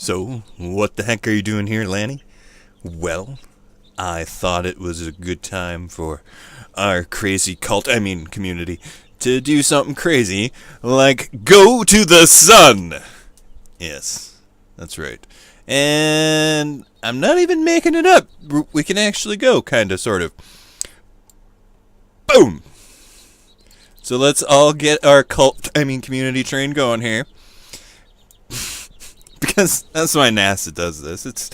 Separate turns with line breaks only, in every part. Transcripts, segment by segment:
So, what the heck are you doing here, Lanny? Well, I thought it was a good time for our crazy community, to do something crazy, like go to the sun! Yes, that's right. And I'm not even making it up. We can actually go, kinda, sort of. Boom! So let's all get our community train going here. Because that's why NASA does this. It's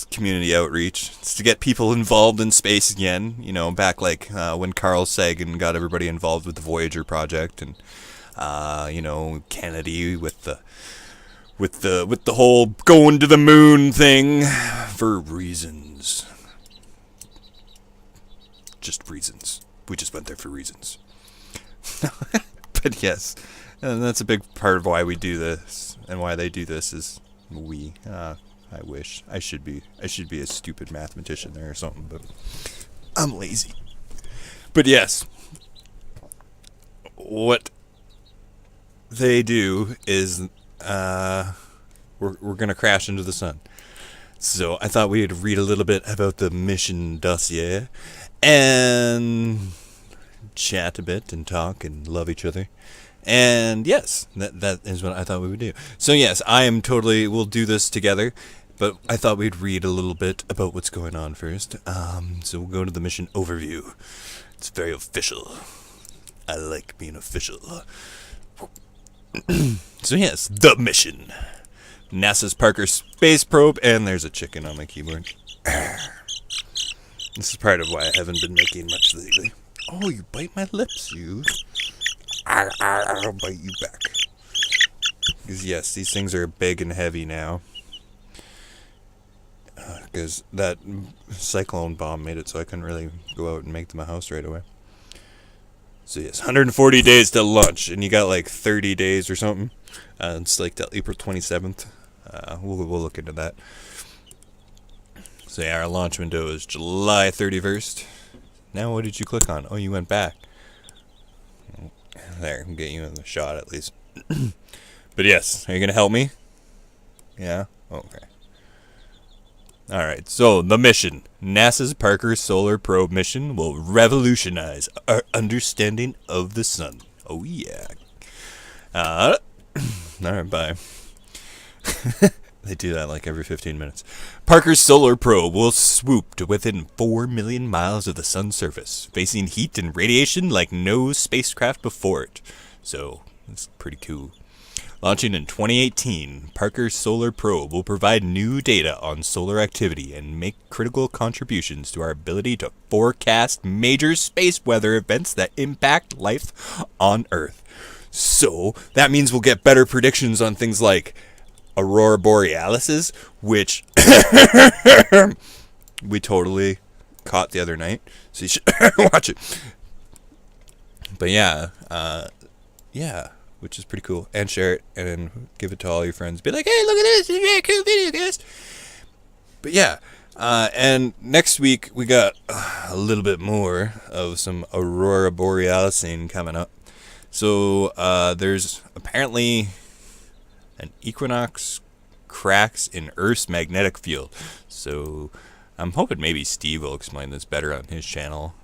community outreach. It's to get people involved in space again. Back like when Carl Sagan got everybody involved with the Voyager project, and Kennedy with the whole going to the moon thing for reasons. Just reasons. We just went there for reasons. But yes, and that's a big part of why we do this, and why they do this is I wish I should be a stupid mathematician there or something, but I'm lazy. But yes, what they do is we're gonna crash into the sun. So I thought we'd read a little bit about the mission dossier and chat a bit and talk and love each other. And yes, that is what I thought we would do. So yes, we'll do this together, but I thought we'd read a little bit about what's going on first. So we'll go to the mission overview. It's very official. I like being official. So yes, the mission. NASA's Parker Space Probe, and there's a chicken on my keyboard. This is part of why I haven't been making much lately. Oh, you bite my lips, you. I'll bite you back. Because yes, these things are big and heavy now. Because that cyclone bomb made it so I couldn't really go out and make them a house right away. So yes, 140 days till launch, and you got like 30 days or something. It's like till April 27th. We'll look into that. So yeah, our launch window is July 31st. Now what did you click on? Oh, you went back. There, I'll get you in the shot at least. But yes, are you going to help me? Yeah? Okay. Alright, so the mission. NASA's Parker Solar Probe mission will revolutionize our understanding of the sun. Oh yeah. Alright, bye. They do that like every 15 minutes. Parker's solar probe will swoop to within 4 million miles of the sun's surface, facing heat and radiation like no spacecraft before it. So, that's pretty cool. Launching in 2018, Parker's solar probe will provide new data on solar activity and make critical contributions to our ability to forecast major space weather events that impact life on Earth. So, that means we'll get better predictions on things like Aurora Borealis, which we totally caught the other night. So you should watch it. But yeah, which is pretty cool. And share it and give it to all your friends. Be like, hey, look at this. It's a very cool video, guys. But yeah, and next week we got a little bit more of some Aurora Borealis coming up. So there's apparently an equinox cracks in Earth's magnetic field. So I'm hoping maybe Steve will explain this better on his channel.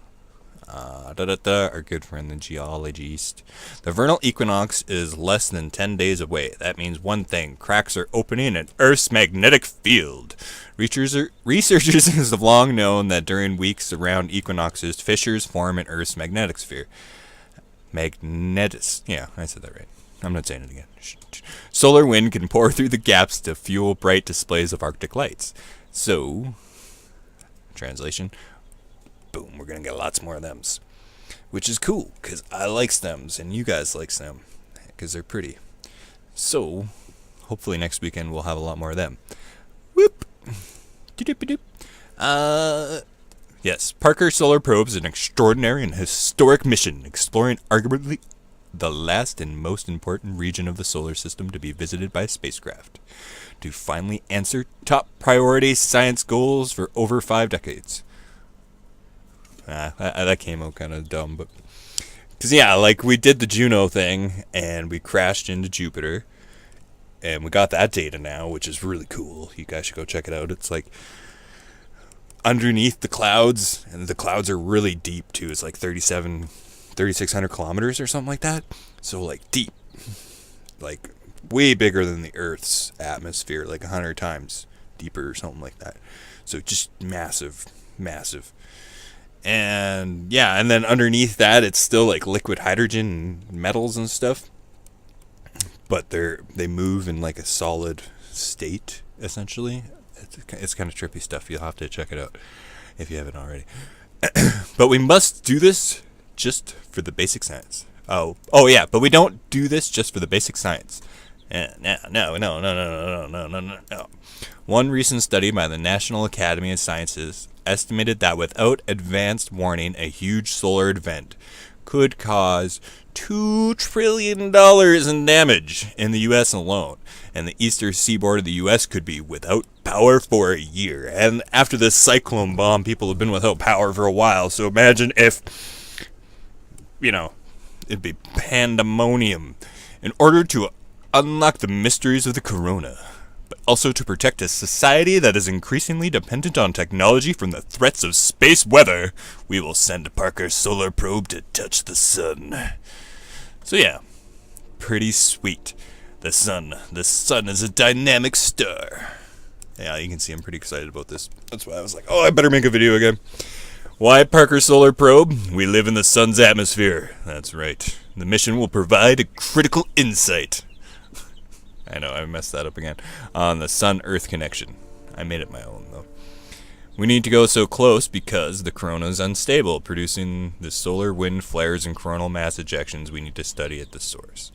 Our good friend the geologist. The vernal equinox is less than 10 days away. That means one thing: cracks are opening in Earth's magnetic field. Researchers have long known that during weeks around equinoxes, fissures form in Earth's magnetic sphere. Yeah, I said that right. I'm not saying it again. Solar wind can pour through the gaps to fuel bright displays of Arctic lights. So, translation, boom, we're going to get lots more of thems. Which is cool, because I like stems, and you guys like them, because they're pretty. So, hopefully next weekend we'll have a lot more of them. Whoop! Yes, Parker Solar Probe is an extraordinary and historic mission exploring arguably the last and most important region of the solar system to be visited by a spacecraft, to finally answer top priority science goals for over 5 decades. That came out kind of dumb, but because yeah, like we did the Juno thing and we crashed into Jupiter, And we got that data now, which is really cool. You guys should go check it out. It's like underneath the clouds, and the clouds are really deep too. It's like 3,600 kilometers or something like that. So like deep, like way bigger than the Earth's atmosphere, like 100 times deeper or something like that. So just massive. And yeah, and then underneath that, it's still like liquid hydrogen and metals and stuff. But they move in like a solid state, essentially. It's kind of trippy stuff. You'll have to check it out if you haven't already. But we must do this just for the basic science. Oh yeah, but we don't do this just for the basic science. No. One recent study by the National Academy of Sciences estimated that without advanced warning, a huge solar event could cause $2 trillion in damage in the U.S. alone, and the eastern seaboard of the U.S. could be without power for a year. And after this cyclone bomb, people have been without power for a while, so imagine if, it'd be pandemonium. In order to unlock the mysteries of the corona, but also to protect a society that is increasingly dependent on technology from the threats of space weather, we will send Parker's solar probe to touch the sun. So yeah, pretty sweet. The sun is a dynamic star. Yeah, you can see I'm pretty excited about this. That's why I was like, I better make a video again. Why Parker Solar Probe? We live in the sun's atmosphere. That's right. The mission will provide a critical insight. I know, I messed that up again. On the sun-Earth connection. I made it my own, though. We need to go so close because the corona is unstable, producing the solar wind flares and coronal mass ejections we need to study at the source.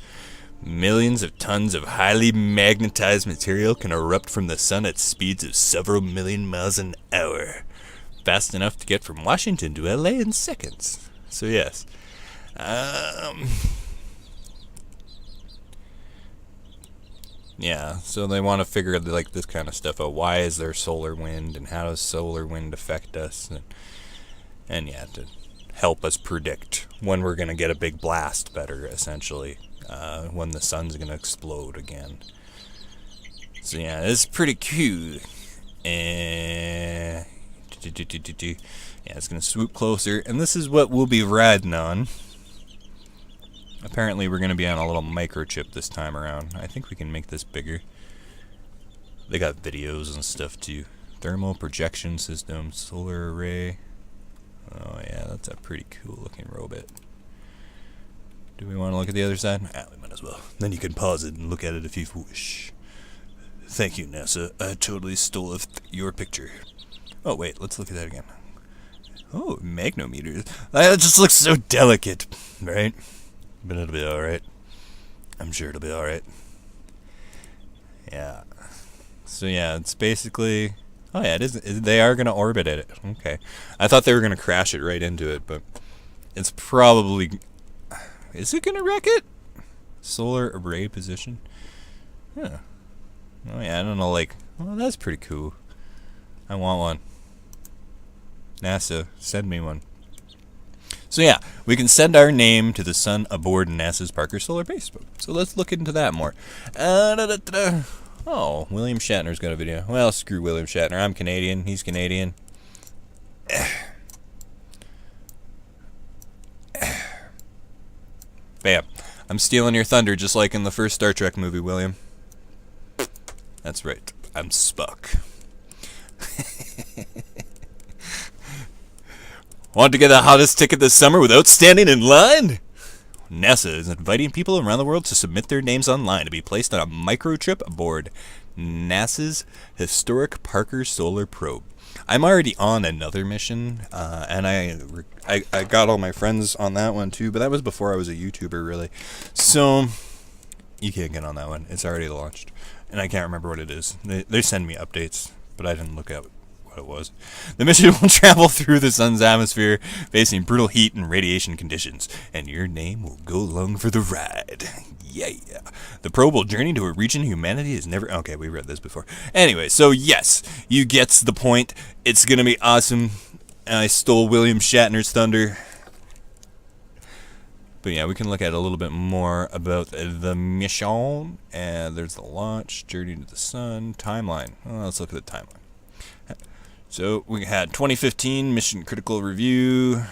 Millions of tons of highly magnetized material can erupt from the sun at speeds of several million miles an hour. Fast enough to get from Washington to LA in seconds. So yes. Yeah, so they want to figure like this kind of stuff out. Why is there solar wind, and how does solar wind affect us? And yeah, to help us predict when we're going to get a big blast better, essentially. When the sun's going to explode again. So yeah, it's pretty cute. Yeah, it's going to swoop closer, and this is what we'll be riding on. Apparently we're going to be on a little microchip this time around. I think we can make this bigger. They got videos and stuff too. Thermal projection system, solar array. Oh yeah, that's a pretty cool looking robot. Do we want to look at the other side? We might as well. Then you can pause it and look at it if you wish. Thank you, NASA. I totally stole your picture. Oh wait, let's look at that again. Oh, magnometers. That just looks so delicate, right? But it'll be alright. I'm sure it'll be alright. Yeah. So yeah, it's basically... Oh yeah, it is. They are going to orbit it. Okay. I thought they were going to crash it right into it, but... It's probably... Is it going to wreck it? Solar array position? Yeah. Oh yeah, I don't know, like... Well, that's pretty cool. I want one. NASA, send me one. So yeah, we can send our name to the sun aboard NASA's Parker Solar Base. So let's look into that more. Oh, William Shatner's got a video. Well, screw William Shatner. I'm Canadian. He's Canadian. Bam. I'm stealing your thunder just like in the first Star Trek movie, William. That's right. I'm Spock. Want to get the hottest ticket this summer without standing in line? NASA is inviting people around the world to submit their names online to be placed on a microchip aboard NASA's historic Parker Solar Probe. I'm already on another mission, and I got all my friends on that one too, but that was before I was a YouTuber, really. So, you can't get on that one. It's already launched, and I can't remember what it is. They send me updates, but I didn't look at what it was. The mission will travel through the sun's atmosphere, facing brutal heat and radiation conditions, and your name will go along for the ride. Yeah. The probe will journey to a region humanity has never... Okay, we read this before. Anyway, so yes, you gets the point. It's gonna be awesome. And I stole William Shatner's thunder. But yeah, we can look at a little bit more about the mission. And there's the launch, journey to the sun, timeline. Well, let's look at the timeline. So we had 2015 Mission Critical Review.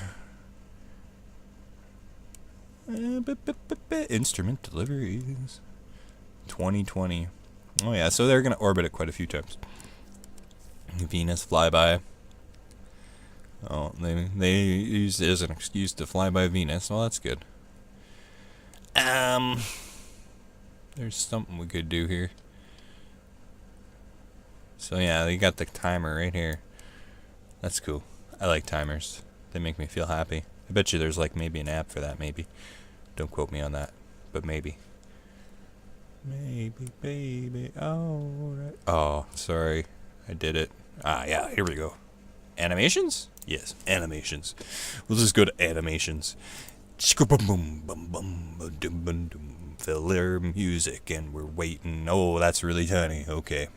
Instrument deliveries. 2020. Oh yeah, so they're going to orbit it quite a few times. Venus flyby. Oh, they use it as an excuse to fly by Venus. Well, that's good. There's something we could do here. So yeah, you got the timer right here. That's cool. I like timers. They make me feel happy. I bet you there's like maybe an app for that, maybe. Don't quote me on that, but maybe. Maybe, baby. Oh, right. Oh, sorry. I did it. Ah, yeah, here we go. Animations? Yes, animations. We'll just go to animations. Filler music, and we're waiting. Oh, that's really tiny. Okay.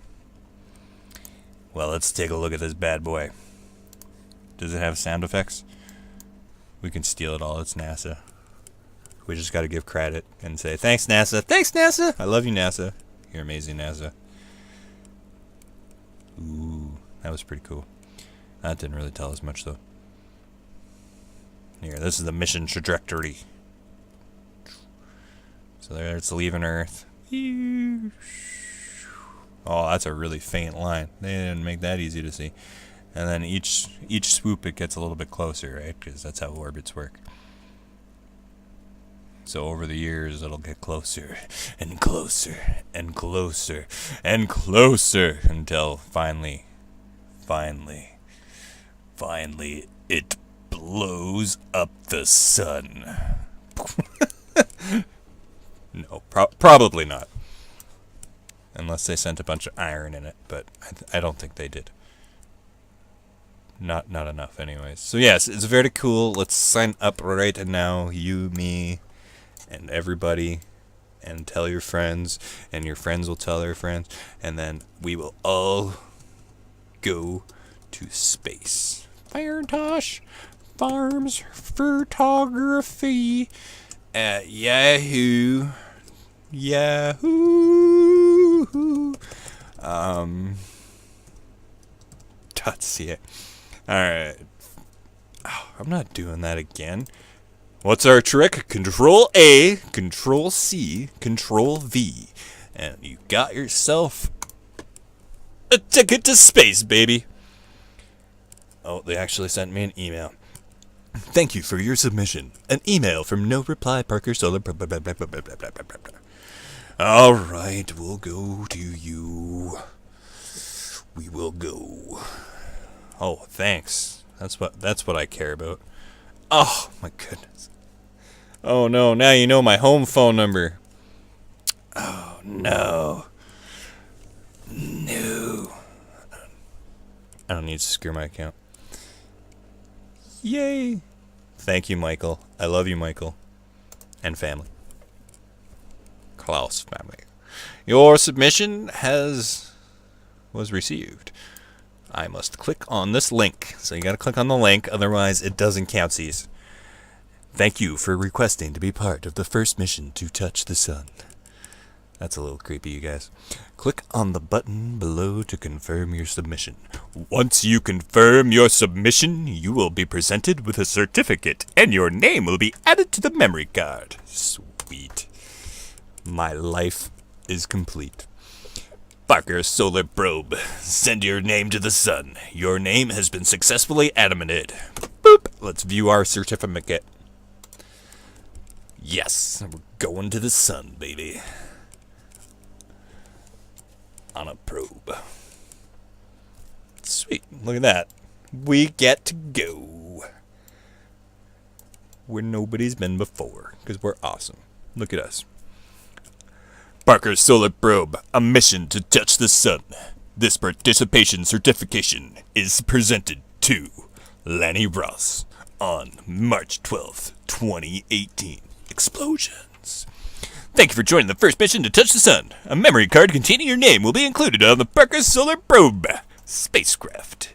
Well, let's take a look at this bad boy. Does it have sound effects? We can steal it all. It's NASA. We just got to give credit and say, thanks, NASA. Thanks, NASA. I love you, NASA. You're amazing, NASA. Ooh, that was pretty cool. That didn't really tell us much, though. Here, this is the mission trajectory. So there it's leaving Earth. Oh, that's a really faint line. They didn't make that easy to see. And then each swoop, it gets a little bit closer, right? Because that's how orbits work. So over the years, it'll get closer and closer and closer and closer until finally, it blows up the sun. No, probably not. Unless they sent a bunch of iron in it, but I don't think they did. Not enough anyways. So yes, it's very cool. Let's sign up right now, you, me, and everybody, and tell your friends, and your friends will tell their friends, and then we will all go to space. Firetosh Farms Photography at Yahoo. .ca. Alright. Oh, I'm not doing that again. What's our trick? Control A, Control C, Control V. And you got yourself a ticket to space, baby. Oh, they actually sent me an email. Thank you for your submission. An email from No Reply Parker Solar. Alright, we'll go to you. We will go. Oh, thanks. That's what I care about. Oh, my goodness. Oh, no. Now you know my home phone number. Oh, no. No. I don't need to secure my account. Yay. Thank you, Michael. I love you, Michael. And family. Klaus family. Your submission was received. I must click on this link. So you gotta click on the link, otherwise it doesn't count, sees. Thank you for requesting to be part of the first mission to touch the sun. That's a little creepy, you guys. Click on the button below to confirm your submission. Once you confirm your submission, you will be presented with a certificate, and your name will be added to the memory card. Sweet. My life is complete. Parker Solar Probe. Send your name to the sun. Your name has been successfully animated. Boop. Let's view our certificate. Yes, we're going to the sun, baby. On a probe. Sweet. Look at that. We get to go where nobody's been before, because we're awesome. Look at us. Parker Solar Probe, a mission to touch the sun. This participation certification is presented to Lanny Ross on March 12th, 2018. Explosions. Thank you for joining the first mission to touch the sun. A memory card containing your name will be included on the Parker Solar Probe spacecraft.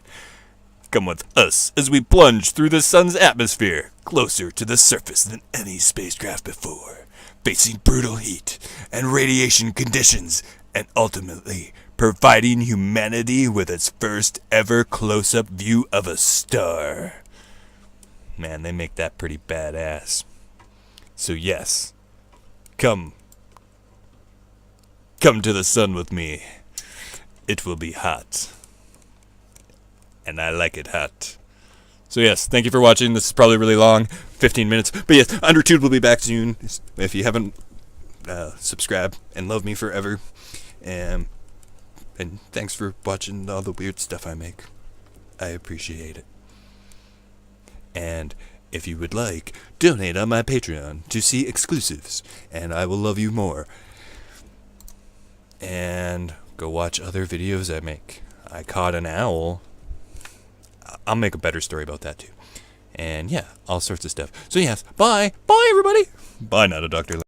Come with us as we plunge through the sun's atmosphere, closer to the surface than any spacecraft before, facing brutal heat and radiation conditions, and ultimately providing humanity with its first ever close-up view of a star. Man, they make that pretty badass. So yes, come to the sun with me. It will be hot. And I like it hot. So yes, thank you for watching. This is probably really long, 15 minutes. But yes, Undertube will be back soon. If you haven't subscribed and love me forever. And thanks for watching all the weird stuff I make. I appreciate it. And if you would like, donate on my Patreon to see exclusives. And I will love you more. And go watch other videos I make. I caught an owl. I'll make a better story about that too. And yeah, all sorts of stuff. So yes, bye. Bye everybody. Bye, not a doctor.